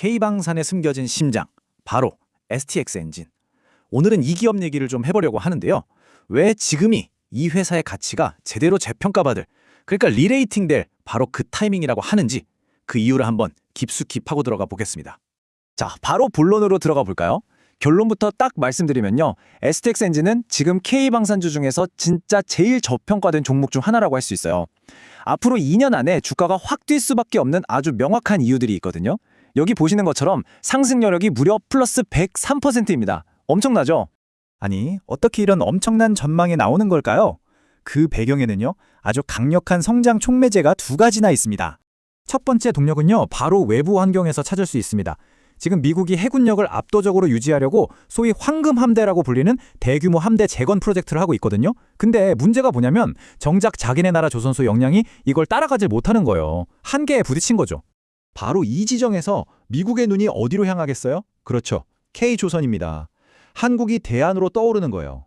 K방산에 숨겨진 심장, 바로 STX 엔진. 오늘은 이 기업 얘기를 좀 해보려고 하는데요. 왜 지금이 이 회사의 가치가 제대로 재평가받을, 그러니까 리레이팅될 바로 그 타이밍이라고 하는지, 그 이유를 한번 깊숙이 파고 들어가 보겠습니다. 자, 바로 본론으로 들어가 볼까요? 결론부터 딱 말씀드리면요. STX 엔진은 지금 K방산주 중에서 진짜 제일 저평가된 종목 중 하나라고 할 수 있어요. 앞으로 2년 안에 주가가 확 뛸 수밖에 없는 아주 명확한 이유들이 있거든요. 여기 보시는 것처럼 상승 여력이 무려 플러스 103%입니다. 엄청나죠? 아니, 어떻게 이런 엄청난 전망이 나오는 걸까요? 그 배경에는요, 아주 강력한 성장 촉매제가 두 가지나 있습니다. 첫 번째 동력은요, 바로 외부 환경에서 찾을 수 있습니다. 지금 미국이 해군력을 압도적으로 유지하려고 소위 황금 함대라고 불리는 대규모 함대 재건 프로젝트를 하고 있거든요. 근데 문제가 뭐냐면 정작 자기네 나라 조선소 역량이 이걸 따라가질 못하는 거예요. 한계에 부딪힌 거죠. 바로 이 지점에서 미국의 눈이 어디로 향하겠어요? 그렇죠. K조선입니다. 한국이 대안으로 떠오르는 거예요.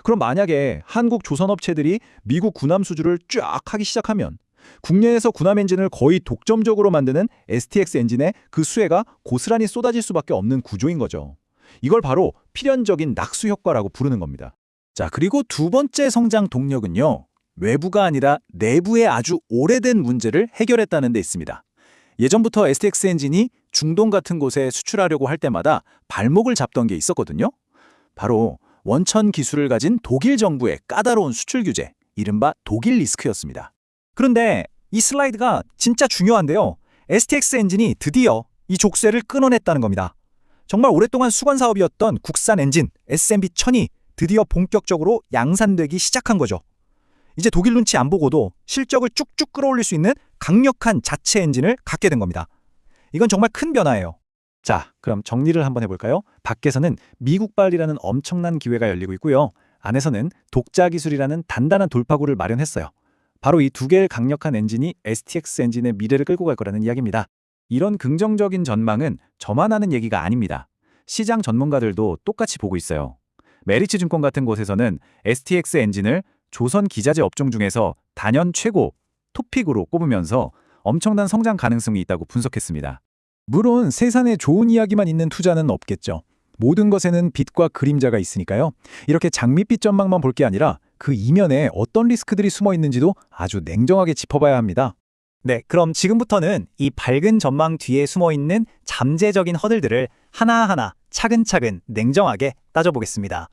그럼 만약에 한국 조선업체들이 미국 군함 수주를 쫙 하기 시작하면 국내에서 군함 엔진을 거의 독점적으로 만드는 STX 엔진의 그 수혜가 고스란히 쏟아질 수밖에 없는 구조인 거죠. 이걸 바로 필연적인 낙수 효과라고 부르는 겁니다. 자, 그리고 두 번째 성장 동력은요. 외부가 아니라 내부의 아주 오래된 문제를 해결했다는 데 있습니다. 예전부터 STX 엔진이 중동 같은 곳에 수출하려고 할 때마다 발목을 잡던 게 있었거든요. 바로 원천 기술을 가진 독일 정부의 까다로운 수출 규제, 이른바 독일 리스크였습니다. 그런데 이 슬라이드가 진짜 중요한데요. STX 엔진이 드디어 이 족쇄를 끊어냈다는 겁니다. 정말 오랫동안 수건 사업이었던 국산 엔진 SMB1000이 드디어 본격적으로 양산되기 시작한 거죠. 이제 독일 눈치 안 보고도 실적을 쭉쭉 끌어올릴 수 있는 강력한 자체 엔진을 갖게 된 겁니다. 이건 정말 큰 변화예요. 자, 그럼 정리를 한번 해볼까요? 밖에서는 미국발이라는 엄청난 기회가 열리고 있고요. 안에서는 독자 기술이라는 단단한 돌파구를 마련했어요. 바로 이 두 개의 강력한 엔진이 STX 엔진의 미래를 끌고 갈 거라는 이야기입니다. 이런 긍정적인 전망은 저만 하는 얘기가 아닙니다. 시장 전문가들도 똑같이 보고 있어요. 메리츠증권 같은 곳에서는 STX 엔진을 조선 기자재 업종 중에서 단연 최고 토픽으로 꼽으면서 엄청난 성장 가능성이 있다고 분석했습니다. 물론 세상에 좋은 이야기만 있는 투자는 없겠죠. 모든 것에는 빛과 그림자가 있으니까요. 이렇게 장밋빛 전망만 볼 게 아니라 그 이면에 어떤 리스크들이 숨어 있는지도 아주 냉정하게 짚어봐야 합니다. 네, 그럼 지금부터는 이 밝은 전망 뒤에 숨어 있는 잠재적인 허들들을 하나하나 차근차근 냉정하게 따져보겠습니다.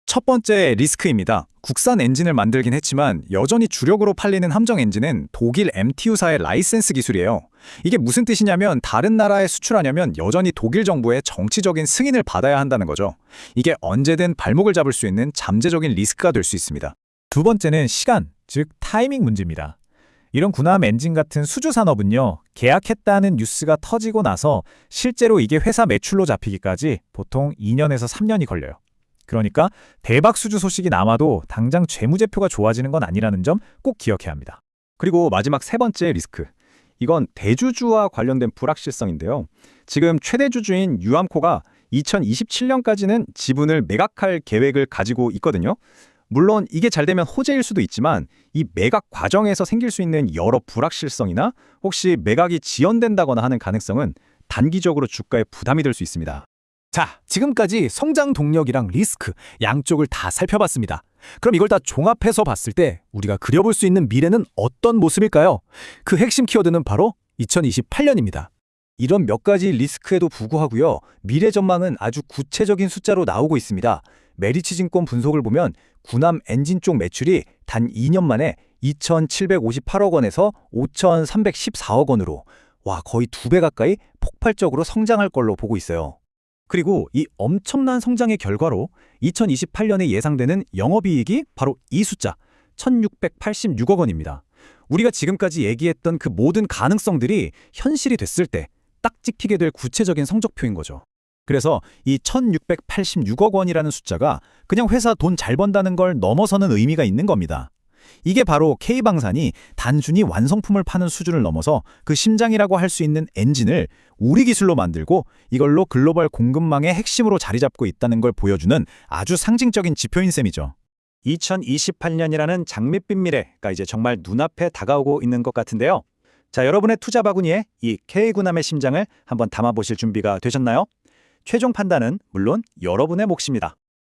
첫 번째 리스크입니다. 국산 엔진을 만들긴 했지만 여전히 주력으로 팔리는 함정 엔진은 독일 MTU사의 라이센스 기술이에요. 이게 무슨 뜻이냐면 다른 나라에 수출하려면 여전히 독일 정부의 정치적인 승인을 받아야 한다는 거죠. 이게 언제든 발목을 잡을 수 있는 잠재적인 리스크가 될 수 있습니다. 두 번째는 시간, 즉 타이밍 문제입니다. 이런 군함 엔진 같은 수주 산업은요, 계약했다는 뉴스가 터지고 나서 실제로 이게 회사 매출로 잡히기까지 보통 2년에서 3년이 걸려요. 그러니까 대박 수주 소식이 남아도 당장 재무제표가 좋아지는 건 아니라는 점 꼭 기억해야 합니다. 그리고 마지막 세 번째 리스크. 이건 대주주와 관련된 불확실성인데요. 지금 최대 주주인 유암코가 2027년까지는 지분을 매각할 계획을 가지고 있거든요. 물론 이게 잘 되면 호재일 수도 있지만 이 매각 과정에서 생길 수 있는 여러 불확실성이나 혹시 매각이 지연된다거나 하는 가능성은 단기적으로 주가에 부담이 될 수 있습니다. 자, 지금까지 성장 동력이랑 리스크 양쪽을 다 살펴봤습니다. 그럼 이걸 다 종합해서 봤을 때 우리가 그려볼 수 있는 미래는 어떤 모습일까요? 그 핵심 키워드는 바로 2028년입니다. 이런 몇 가지 리스크에도 불구하고요, 미래 전망은 아주 구체적인 숫자로 나오고 있습니다. 메리츠증권 분석을 보면 군함 엔진 쪽 매출이 단 2년 만에 2,758억 원에서 5,314억 원으로 거의 2배 가까이 폭발적으로 성장할 걸로 보고 있어요. 그리고 이 엄청난 성장의 결과로 2028년에 예상되는 영업이익이 바로 이 숫자 1,686억 원입니다. 우리가 지금까지 얘기했던 그 모든 가능성들이 현실이 됐을 때 딱 찍히게 될 구체적인 성적표인 거죠. 그래서 이 1,686억 원이라는 숫자가 그냥 회사 돈 잘 번다는 걸 넘어서는 의미가 있는 겁니다. 이게 바로 K방산이 단순히 완성품을 파는 수준을 넘어서 그 심장이라고 할 수 있는 엔진을 우리 기술로 만들고 이걸로 글로벌 공급망의 핵심으로 자리 잡고 있다는 걸 보여주는 아주 상징적인 지표인 셈이죠. 2028년이라는 장밋빛 미래가 이제 정말 눈앞에 다가오고 있는 것 같은데요. 자, 여러분의 투자 바구니에 이 K군함의 심장을 한번 담아보실 준비가 되셨나요? 최종 판단은 물론 여러분의 몫입니다.